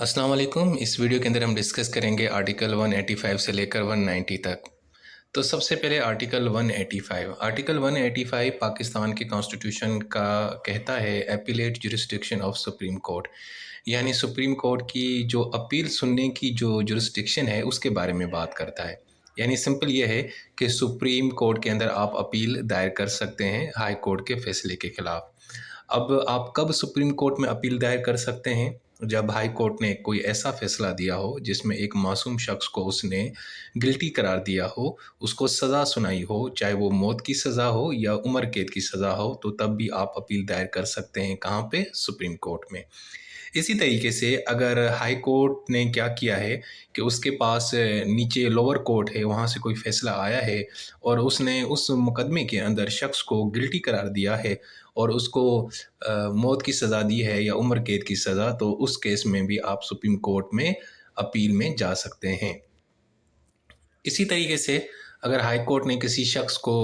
अस्सलाम वालेकुम। इस वीडियो के अंदर हम डिस्कस करेंगे आर्टिकल 185 से लेकर 190 तक। तो सबसे पहले आर्टिकल 185। आर्टिकल 185 पाकिस्तान के कॉन्स्टिट्यूशन का कहता है appellate jurisdiction of supreme court, यानी सुप्रीम कोर्ट की जो अपील सुनने की जो जुरिस्डिक्शन है उसके बारे में बात करता है। यानी सिंपल ये है कि सुप्रीम कोर्ट के अंदर आप अपील दायर कर सकते हैं हाई कोर्ट के फैसले के खिलाफ। अब आप कब सुप्रीम कोर्ट में अपील दायर कर सकते हैं? जब हाई कोर्ट ने कोई ऐसा फैसला दिया हो जिसमें एक मासूम शख्स को उसने गिल्टी करार दिया हो, उसको सज़ा सुनाई हो, चाहे वो मौत की सज़ा हो या उम्र कैद की सज़ा हो, तो तब भी आप अपील दायर कर सकते हैं। कहाँ पे? सुप्रीम कोर्ट में। इसी तरीके से अगर हाई कोर्ट ने क्या किया है कि उसके पास नीचे लोअर कोर्ट है, वहाँ से कोई फ़ैसला आया है और उसने उस मुकदमे के अंदर शख्स को गिल्टी करार दिया है और उसको मौत की सज़ा दी है या उम्र कैद की सज़ा, तो उस केस में भी आप सुप्रीम कोर्ट में अपील में जा सकते हैं। इसी तरीके से अगर हाई कोर्ट ने किसी शख्स को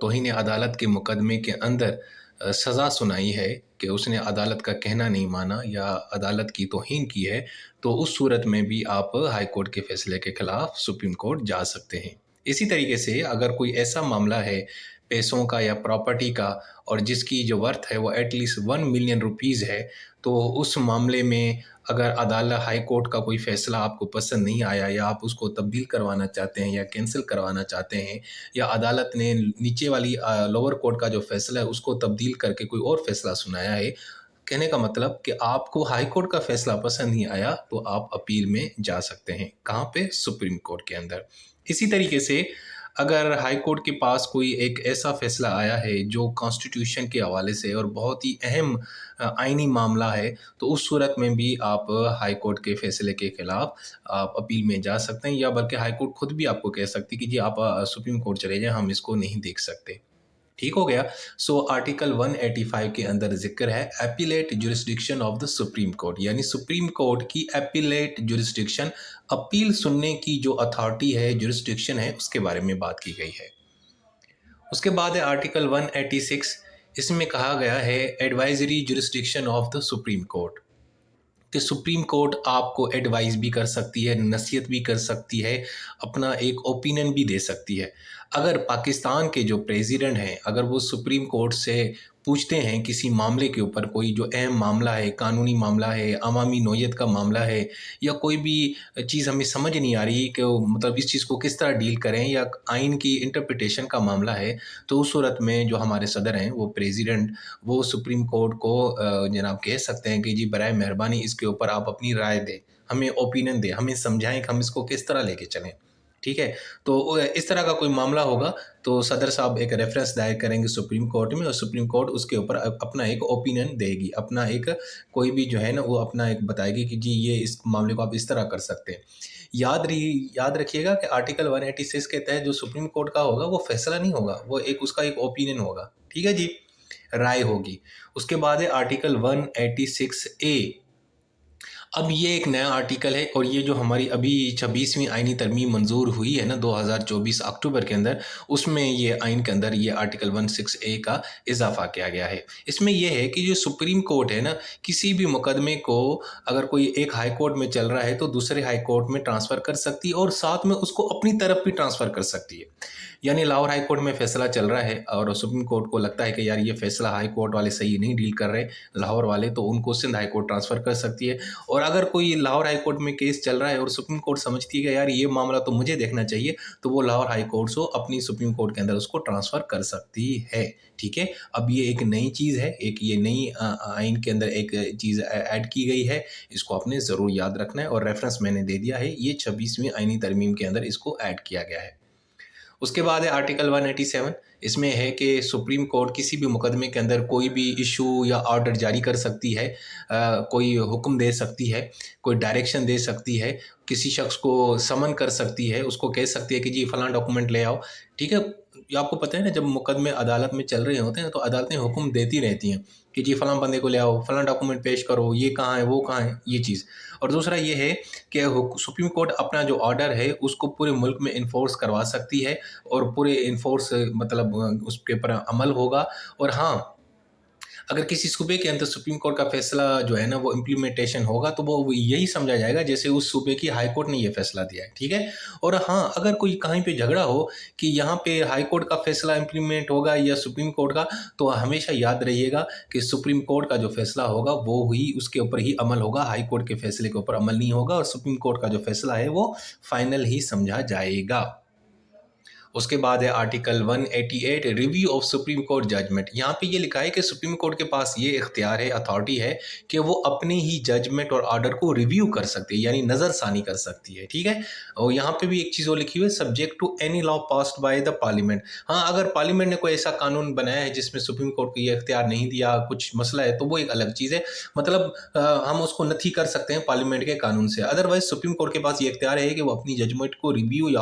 तौहीन अदालत के मुकदमे के अंदर सज़ा सुनाई है कि उसने अदालत का कहना नहीं माना या अदालत की तौहीन की है, तो उस सूरत में भी आप हाई कोर्ट के फ़ैसले के ख़िलाफ़ सुप्रीम कोर्ट जा सकते हैं। इसी तरीके से अगर कोई ऐसा मामला है पैसों का या प्रॉपर्टी का और जिसकी जो वर्थ है वो एटलीस्ट 1 मिलियन रुपीज़ है, तो उस मामले में अगर अदालत हाई कोर्ट का कोई फ़ैसला आपको पसंद नहीं आया या आप उसको तब्दील करवाना चाहते हैं या कैंसिल करवाना चाहते हैं या अदालत ने नीचे वाली लोअर कोर्ट का जो फ़ैसला है उसको तब्दील करके कोई और फ़ैसला सुनाया है, कहने का मतलब कि आपको हाई कोर्ट का फ़ैसला पसंद नहीं आया तो आप अपील में जा सकते हैं। कहाँ पे? सुप्रीम कोर्ट के अंदर। इसी तरीके से अगर हाई कोर्ट के पास कोई एक ऐसा फ़ैसला आया है जो कॉन्स्टिट्यूशन के हवाले से और बहुत ही अहम आइनी मामला है, तो उस सूरत में भी आप हाई कोर्ट के फ़ैसले के ख़िलाफ़ आप अपील में जा सकते हैं या बल्कि हाई कोर्ट खुद भी आपको कह सकती है कि जी आप सुप्रीम कोर्ट चले जाएँ, हम इसको नहीं देख सकते। ठीक हो गया। सो आर्टिकल 185 के अंदर ज़िक्र है appellate jurisdiction of the supreme court, यानी सुप्रीम कोर्ट की एपीलेट जुरिस्डिक्शन, अपील सुनने की जो अथॉरिटी है, जुरिस्डिक्शन है, उसके बारे में बात की गई है। उसके बाद है आर्टिकल 186। इसमें कहा गया है advisory jurisdiction of the supreme court, कि सुप्रीम कोर्ट आपको एडवाइस भी कर सकती है, नसीहत भी कर सकती है, अपना एक ओपिनियन भी दे सकती है। अगर पाकिस्तान के जो प्रेसिडेंट हैं, अगर वो सुप्रीम कोर्ट से पूछते हैं किसी मामले के ऊपर, कोई जो अहम मामला है, कानूनी मामला है, अवामी नौयत का मामला है या कोई भी चीज़ हमें समझ नहीं आ रही कि मतलब इस चीज़ को किस तरह डील करें या आइन की इंटरप्रिटेशन का मामला है, तो उस सूरत में जो हमारे सदर हैं, वो प्रेसिडेंट, वो सुप्रीम कोर्ट को जनाब कह सकते हैं कि जी बराए मेहरबानी इसके ऊपर आप अपनी राय दें, हमें ओपिनियन दें, हमें समझाएँ कि हम इसको किस तरह लेके चलें। ठीक है? तो इस तरह का कोई मामला होगा तो सदर साहब एक रेफ़रेंस दायर करेंगे सुप्रीम कोर्ट में और सुप्रीम कोर्ट उसके ऊपर अपना एक ओपिनियन देगी, अपना एक कोई भी जो है ना वो अपना एक बताएगी कि जी ये इस मामले को आप इस तरह कर सकते हैं। याद रखिएगा कि आर्टिकल 186 के तहत जो सुप्रीम कोर्ट का होगा वो फ़ैसला नहीं होगा, वो एक उसका एक ओपिनियन होगा। ठीक है जी? राय होगी। उसके बाद है आर्टिकल 186 ए। अब ये एक नया आर्टिकल है और ये जो हमारी अभी 26वीं आईनी तरमीम मंजूर हुई है ना 2024 अक्टूबर के अंदर, उसमें ये आइन के अंदर ये आर्टिकल 16 ए का इजाफा किया गया है। इसमें ये है कि जो सुप्रीम कोर्ट है ना, किसी भी मुकदमे को अगर कोई एक हाई कोर्ट में चल रहा है तो दूसरे हाई कोर्ट में ट्रांसफ़र कर सकती है और साथ में उसको अपनी तरफ भी ट्रांसफ़र कर सकती है। यानी लाहौर हाई कोर्ट में फ़ैसला चल रहा है और सुप्रीम कोर्ट को लगता है कि यार ये फ़ैसला हाई कोर्ट वाले सही नहीं डील कर रहे लाहौर वाले, तो उनको सिंध हाई कोर्ट ट्रांसफ़र कर सकती है। और अगर कोई लाहौर हाई कोर्ट में केस चल रहा है और सुप्रीम कोर्ट समझती है कि यार ये मामला तो मुझे देखना चाहिए, तो वो लाहौर हाई कोर्ट से अपनी सुप्रीम कोर्ट के अंदर उसको ट्रांसफ़र कर सकती है। ठीक है? अब ये एक नई चीज़ है, एक ये नई आइन के अंदर एक चीज़ ऐड की गई है, इसको आपने ज़रूर याद रखना है और रेफ़रेंस मैंने दे दिया है, ये 26वीं आईनी तरमीम के अंदर इसको ऐड किया गया है। उसके बाद है आर्टिकल 187। इसमें है कि सुप्रीम कोर्ट किसी भी मुकदमे के अंदर कोई भी इशू या ऑर्डर जारी कर सकती है, कोई हुक्म दे सकती है, कोई डायरेक्शन दे सकती है, किसी शख्स को समन कर सकती है, उसको कह सकती है कि जी फलां डॉक्यूमेंट ले आओ। ठीक है? ये आपको पता है ना, जब मुकदमे अदालत में चल रहे होते हैं तो अदालतें हुक्म देती रहती हैं कि जी फलां बंदे को ले आओ, फलां डॉक्यूमेंट पेश करो, ये कहाँ है, वो कहाँ है, ये चीज़। और दूसरा ये है कि सुप्रीम कोर्ट अपना जो ऑर्डर है उसको पूरे मुल्क में इन्फोर्स करवा सकती है और पूरे इन्फोर्स मतलब उसके ऊपर अमल होगा। और हाँ, अगर किसी सूबे के अंदर सुप्रीम कोर्ट का फैसला जो है ना वो इम्प्लीमेंटेशन होगा तो वो यही समझा जाएगा जैसे उस सूबे की हाई कोर्ट ने ये फैसला दिया है, ठीक है। और हाँ, अगर कोई कहीं पे झगड़ा हो कि यहाँ पे हाई कोर्ट का फैसला इम्प्लीमेंट होगा या सुप्रीम कोर्ट का, तो हमेशा याद रहिएगा कि सुप्रीम कोर्ट का जो फैसला होगा वो ही उसके ऊपर ही अमल होगा, हाई कोर्ट के फैसले के ऊपर अमल नहीं होगा, और सुप्रीम कोर्ट का जो फैसला है वो फाइनल ही समझा जाएगा। उसके बाद है article 188 review of supreme court judgment. यहाँ पे ये लिखा है कि सुप्रीम कोर्ट के पास ये इख्तियार है, अथॉरिटी है कि वो अपनी ही जजमेंट और आर्डर को रिव्यू कर सकती है, यानी नज़रसानी कर सकती है, ठीक है। और यहाँ पे भी एक चीज़ और लिखी हुई है, subject to any law passed by the parliament. हाँ, अगर पार्लियामेंट ने कोई ऐसा कानून बनाया है जिसमें सुप्रीम कोर्ट को ये इख्तियार नहीं दिया, कुछ मसला है, तो वो एक अलग चीज़ है, मतलब हम उसको नथी कर सकते हैं पार्लियामेंट के कानून से। अदरवाइज सुप्रीम कोर्ट के पास ये इख्तियार है कि वो अपनी जजमेंट को रिव्यू या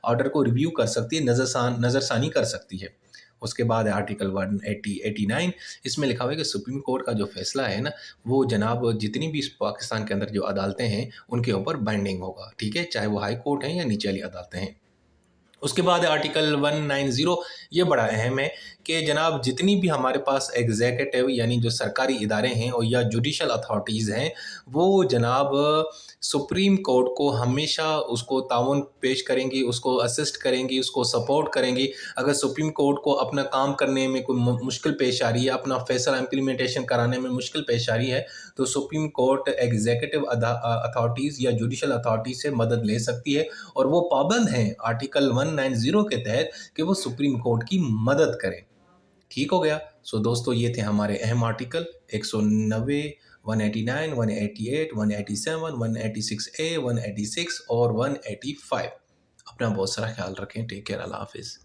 ऑर्डर को रिव्यू कर सकती है, नज़रसानी कर सकती है। उसके बाद है आर्टिकल 189, इसमें लिखा हुआ है कि सुप्रीम कोर्ट का जो फैसला है ना वो जनाब जितनी भी पाकिस्तान के अंदर जो अदालतें हैं उनके ऊपर बाइंडिंग होगा, ठीक है, चाहे वो हाई कोर्ट हैं या नीचे वाली अदालतें हैं। उसके बाद आर्टिकल 190, ये बड़ा अहम है कि जनाब जितनी भी हमारे पास एग्जीक्यूटिव यानी जो सरकारी इदारे हैं और या जुडिशल अथॉरिटीज़ हैं, वो जनाब सुप्रीम कोर्ट को हमेशा उसको ताउन पेश करेंगी, उसको असिस्ट करेंगी, उसको सपोर्ट करेंगी। अगर सुप्रीम कोर्ट को अपना काम करने में कोई मुश्किल पेश आ रही है, अपना फैसला इम्प्लीमेंटेशन कराने में मुश्किल पेश आ रही है, तो सुप्रीम कोर्ट एग्जीक्यूटिव अथॉरिटीज़ या जुडिशल अथॉरिटी से मदद ले सकती है, और वो पाबंद हैं आर्टिकल 190 के तहत कि वो सुप्रीम कोर्ट की मदद करें। ठीक हो गया। सो दोस्तों, ये थे हमारे अहम आर्टिकल 190, 189, 188, 187, 186A, 186 और 185। अपना बहुत सारा ख्याल रखें। Take care. अल्लाह हाफिज़।